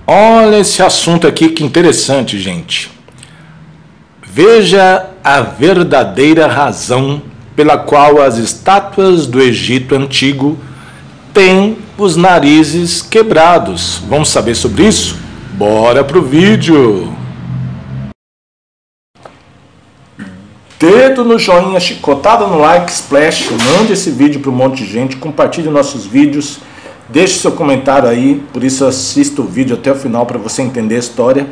Olha esse assunto aqui, que interessante, gente. Veja a verdadeira razão pela qual as estátuas do Egito Antigo têm os narizes quebrados. Vamos saber sobre isso? Bora pro vídeo! Dedo no joinha, chicotada no like, splash, mande esse vídeo para um monte de gente, compartilhe nossos vídeos, deixe seu comentário aí, por isso assista o vídeo até o final para você entender a história.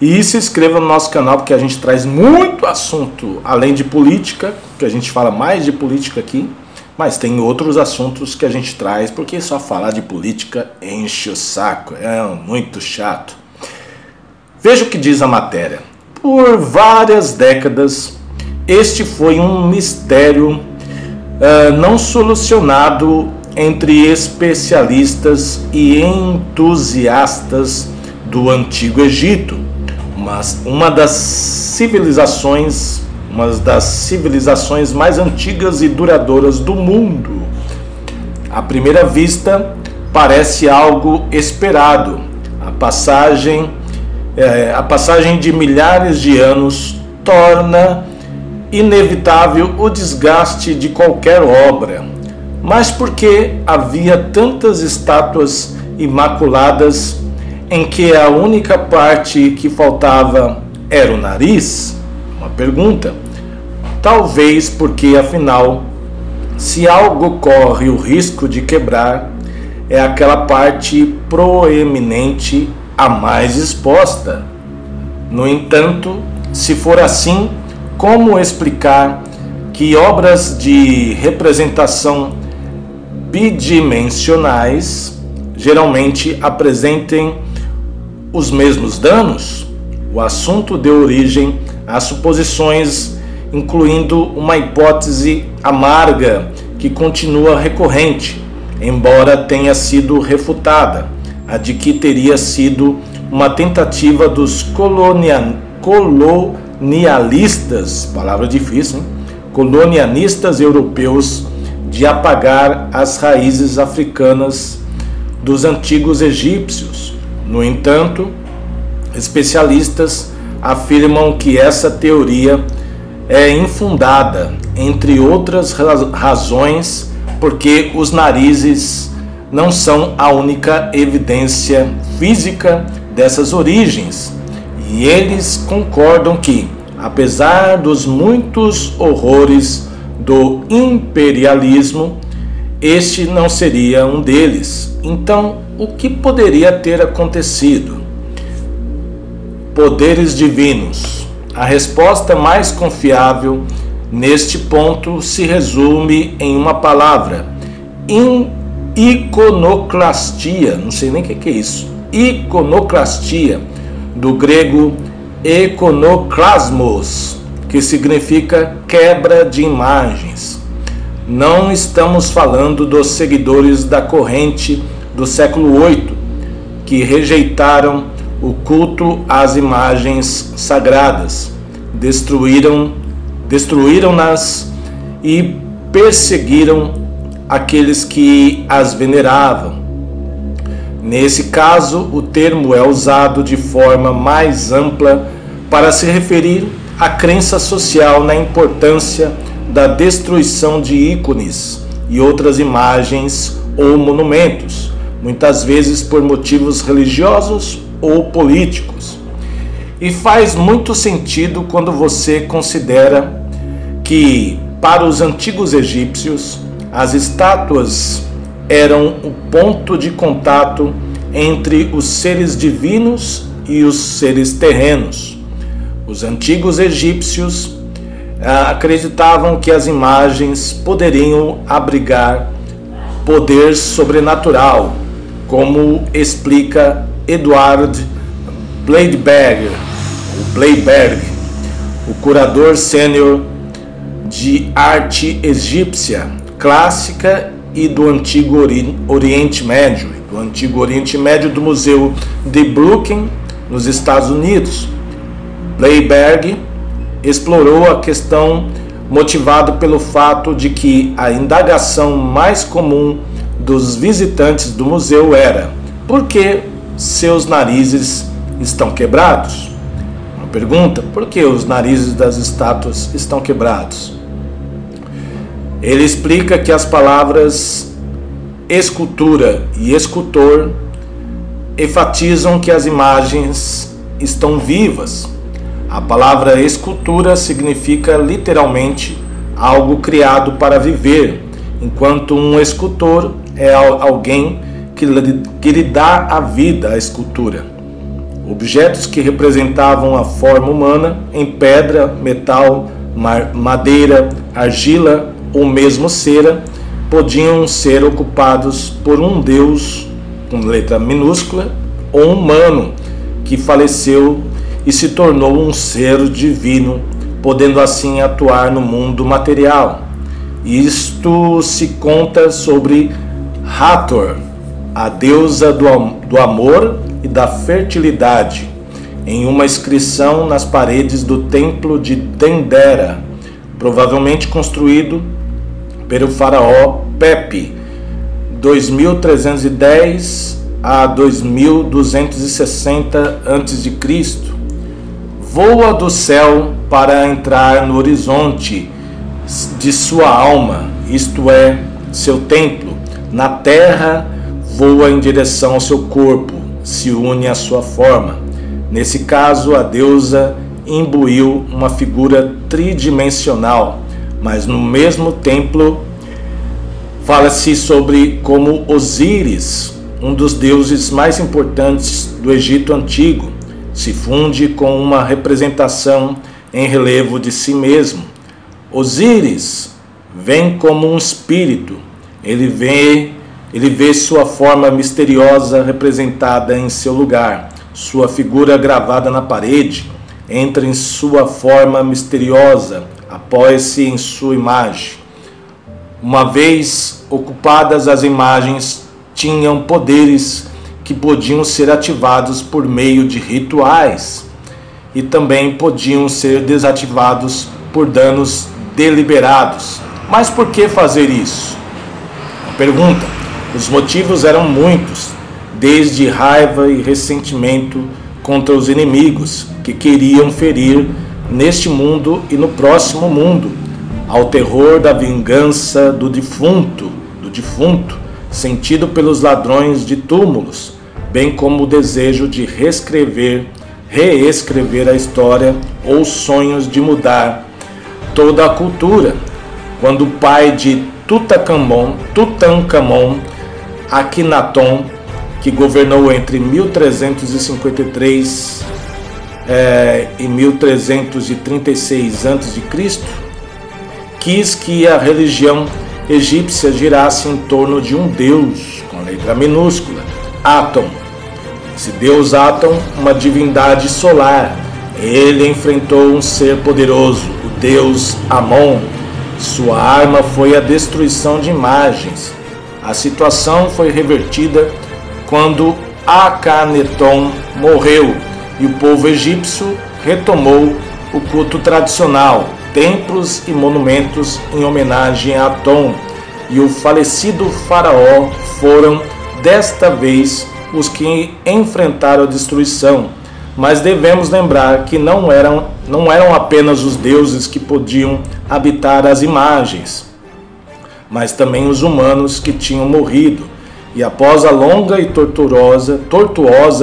E se inscreva no nosso canal, porque a gente traz muito assunto, além de política, que a gente fala mais de política aqui, mas tem outros assuntos que a gente traz, porque só falar de política enche o saco, é muito chato. Veja o que diz a matéria. Por várias décadas, este foi um mistério não solucionado entre especialistas e entusiastas do Antigo Egito, mas uma das civilizações mais antigas e duradouras do mundo. À primeira vista, parece algo esperado. A passagem de milhares de anos torna inevitável o desgaste de qualquer obra. Mas por que havia tantas estátuas imaculadas em que a única parte que faltava era o nariz? Uma pergunta. Talvez porque, afinal, se algo corre o risco de quebrar, é aquela parte proeminente a mais exposta. No entanto, se for assim, como explicar que obras de representação bidimensionais geralmente apresentem os mesmos danos? O assunto deu origem a suposições, incluindo uma hipótese amarga que continua recorrente, embora tenha sido refutada, a de que teria sido uma tentativa dos colonialistas, palavra difícil, hein? Colonialistas europeus de apagar as raízes africanas dos antigos egípcios. No entanto, especialistas afirmam que essa teoria é infundada, entre outras razões, porque os narizes não são a única evidência física dessas origens, e eles concordam que, apesar dos muitos horrores do imperialismo, este não seria um deles. Então, o que poderia ter acontecido? Poderes divinos. A resposta mais confiável neste ponto se resume em uma palavra: iconoclastia. Não sei nem o que é isso. Iconoclastia, do grego iconoclasmos, que significa quebra de imagens. Não estamos falando dos seguidores da corrente do século VIII, que rejeitaram o culto às imagens sagradas, destruíram-nas e perseguiram aqueles que as veneravam. Nesse caso, o termo é usado de forma mais ampla para se referir à crença social na importância da destruição de ícones e outras imagens ou monumentos, muitas vezes por motivos religiosos ou políticos. E faz muito sentido quando você considera que, para os antigos egípcios, as estátuas eram o ponto de contato entre os seres divinos e os seres terrenos. Os antigos egípcios acreditavam que as imagens poderiam abrigar poder sobrenatural, como explica Edward Bleiberg, o curador sênior de arte egípcia clássica e do Antigo Oriente Médio, do Museu de Brooklyn, nos Estados Unidos. Bleiberg explorou a questão motivado pelo fato de que a indagação mais comum dos visitantes do museu era: por que seus narizes estão quebrados? Uma pergunta: por que os narizes das estátuas estão quebrados? Ele explica que as palavras escultura e escultor enfatizam que as imagens estão vivas. A palavra escultura significa literalmente algo criado para viver, enquanto um escultor é alguém que lhe dá a vida à escultura. Objetos que representavam a forma humana em pedra, metal, madeira, argila ou mesmo cera podiam ser ocupados por um deus com letra minúscula ou humano que faleceu e se tornou um ser divino, podendo assim atuar no mundo material. Isto se conta sobre Hathor, a deusa do amor e da fertilidade, em uma inscrição nas paredes do templo de Dendera, provavelmente construído pelo faraó Pepi, 2310 a 2260 a.C. Voa do céu para entrar no horizonte de sua alma, isto é, seu templo. Na terra, voa em direção ao seu corpo, se une à sua forma. Nesse caso, a deusa imbuiu uma figura tridimensional, mas no mesmo templo fala-se sobre como Osíris, um dos deuses mais importantes do Egito Antigo, se funde com uma representação em relevo de si mesmo. Osíris vem como um espírito. Ele vê sua forma misteriosa representada em seu lugar. Sua figura gravada na parede entra em sua forma misteriosa, apoia-se em sua imagem. Uma vez ocupadas, as imagens tinham poderes que podiam ser ativados por meio de rituais e também podiam ser desativados por danos deliberados. Mas por que fazer isso? Pergunta. Os motivos eram muitos, desde raiva e ressentimento contra os inimigos que queriam ferir neste mundo e no próximo mundo, ao terror da vingança do defunto, sentido pelos ladrões de túmulos, bem como o desejo de reescrever a história ou sonhos de mudar toda a cultura. Quando o pai de Tutankhamon, Akhenaton, que governou entre 1353 e 1336 a.C., quis que a religião egípcia girasse em torno de um deus, com letra minúscula, Aton. Esse deus Aton, uma divindade solar, ele enfrentou um ser poderoso, o deus Amon. Sua arma foi a destruição de imagens. A situação foi revertida quando Akhenaton morreu e o povo egípcio retomou o culto tradicional, templos e monumentos em homenagem a Aton e o falecido faraó foram, desta vez, os que enfrentaram a destruição. Mas devemos lembrar que não eram apenas os deuses que podiam habitar as imagens, mas também os humanos que tinham morrido. E após a longa e tortuosa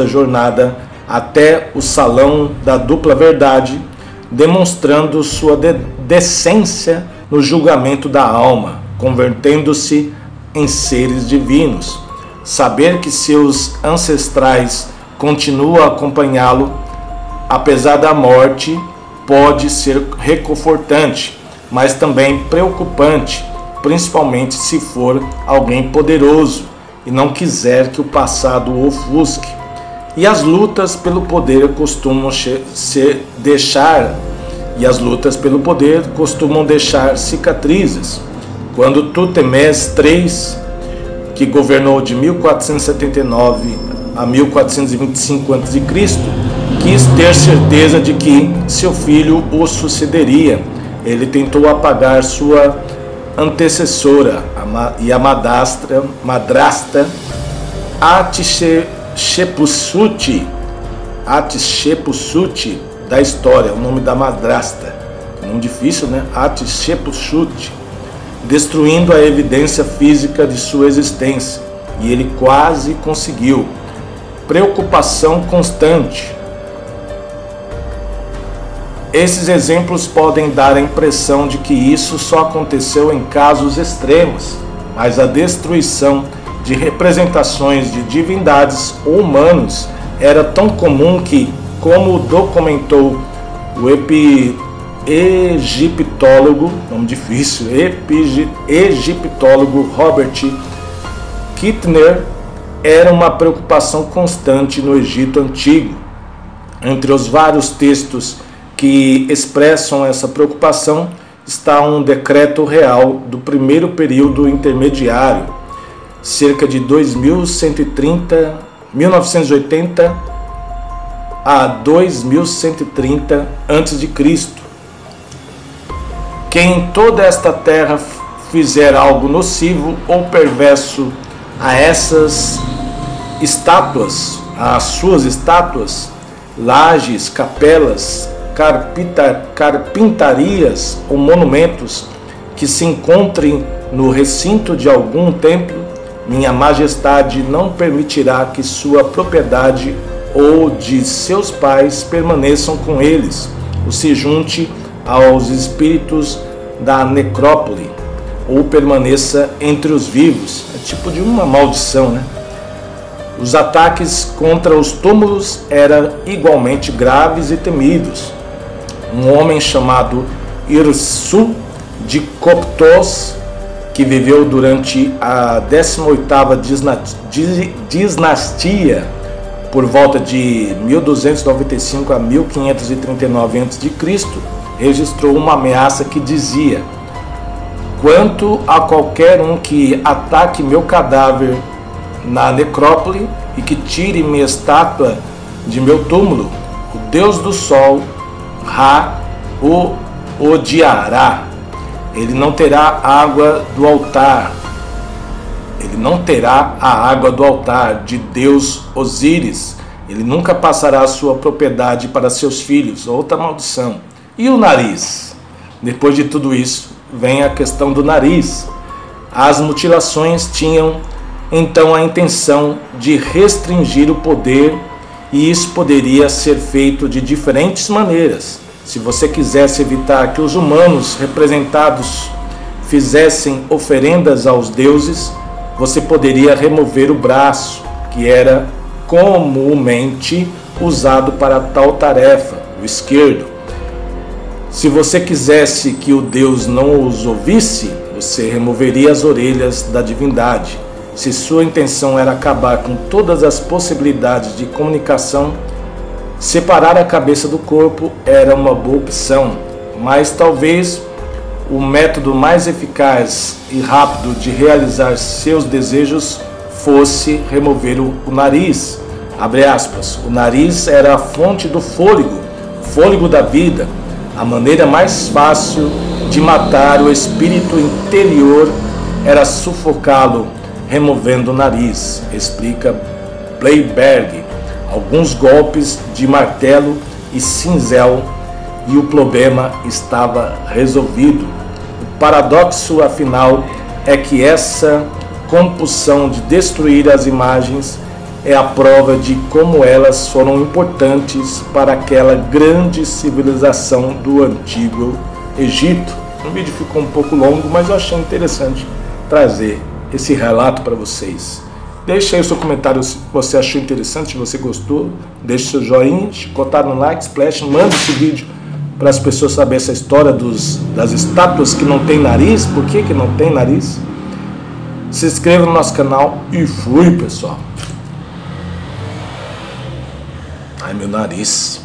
jornada até o salão da dupla verdade, demonstrando sua decência no julgamento da alma, convertendo-se em seres divinos. Saber que seus ancestrais continuam a acompanhá-lo, apesar da morte, pode ser reconfortante, mas também preocupante, principalmente se for alguém poderoso e não quiser que o passado o ofusque. E as lutas pelo poder costumam deixar cicatrizes. Quando Tutmés III, que governou de 1479 a 1425 a.C., quis ter certeza de que seu filho o sucederia, ele tentou apagar sua antecessora e a madrasta Hatshepsut Hatshepsut da história, o nome da madrasta. Nome difícil, né? Hatshepsut, destruindo a evidência física de sua existência. E ele quase conseguiu. Preocupação constante. Esses exemplos podem dar a impressão de que isso só aconteceu em casos extremos, mas a destruição de representações de divindades ou humanos era tão comum que, como documentou o egiptólogo, nome difícil, egiptólogo Robert Kittner, era uma preocupação constante no Egito Antigo. Entre os vários textos que expressam essa preocupação está um decreto real do primeiro período intermediário, cerca de 1980 a 2130 a.C. Quem em toda esta terra fizer algo nocivo ou perverso a essas estátuas, às suas estátuas, lajes, capelas, carpintarias ou monumentos que se encontrem no recinto de algum templo, minha majestade não permitirá que sua propriedade ou de seus pais permaneçam com eles, ou se junte aos espíritos da necrópole, ou permaneça entre os vivos. É tipo de uma maldição, né? Os ataques contra os túmulos eram igualmente graves e temidos. Um homem chamado Irsu de Coptos, que viveu durante a 18ª dinastia, por volta de 1295 a 1539 a.C., registrou uma ameaça que dizia: quanto a qualquer um que ataque meu cadáver na necrópole e que tire minha estátua de meu túmulo, o Deus do Sol, Ra, o odiará. Ele não terá água do altar. Ele não terá a água do altar de Deus Osíris. Ele nunca passará a sua propriedade para seus filhos. Outra maldição. E o nariz? Depois de tudo isso, vem a questão do nariz. As mutilações tinham então a intenção de restringir o poder, e isso poderia ser feito de diferentes maneiras. Se você quisesse evitar que os humanos representados fizessem oferendas aos deuses, você poderia remover o braço, que era comumente usado para tal tarefa, o esquerdo. Se você quisesse que o Deus não os ouvisse, você removeria as orelhas da divindade. Se sua intenção era acabar com todas as possibilidades de comunicação, separar a cabeça do corpo era uma boa opção, mas talvez o método mais eficaz e rápido de realizar seus desejos fosse remover o nariz. Abre aspas. O nariz era a fonte do fôlego, o fôlego da vida. A maneira mais fácil de matar o espírito interior era sufocá-lo removendo o nariz, explica Bleiberg. Alguns golpes de martelo e cinzel e o problema estava resolvido. O paradoxo, afinal, é que essa compulsão de destruir as imagens é a prova de como elas foram importantes para aquela grande civilização do Antigo Egito. O vídeo ficou um pouco longo, mas eu achei interessante trazer esse relato para vocês. Deixe aí o seu comentário se você achou interessante, se você gostou. Deixe seu joinha, chicotar no like, splash, manda esse vídeo para as pessoas saberem essa história das estátuas que não tem nariz. Por que não tem nariz? Se inscreva no nosso canal e fui, pessoal. Ai, meu nariz.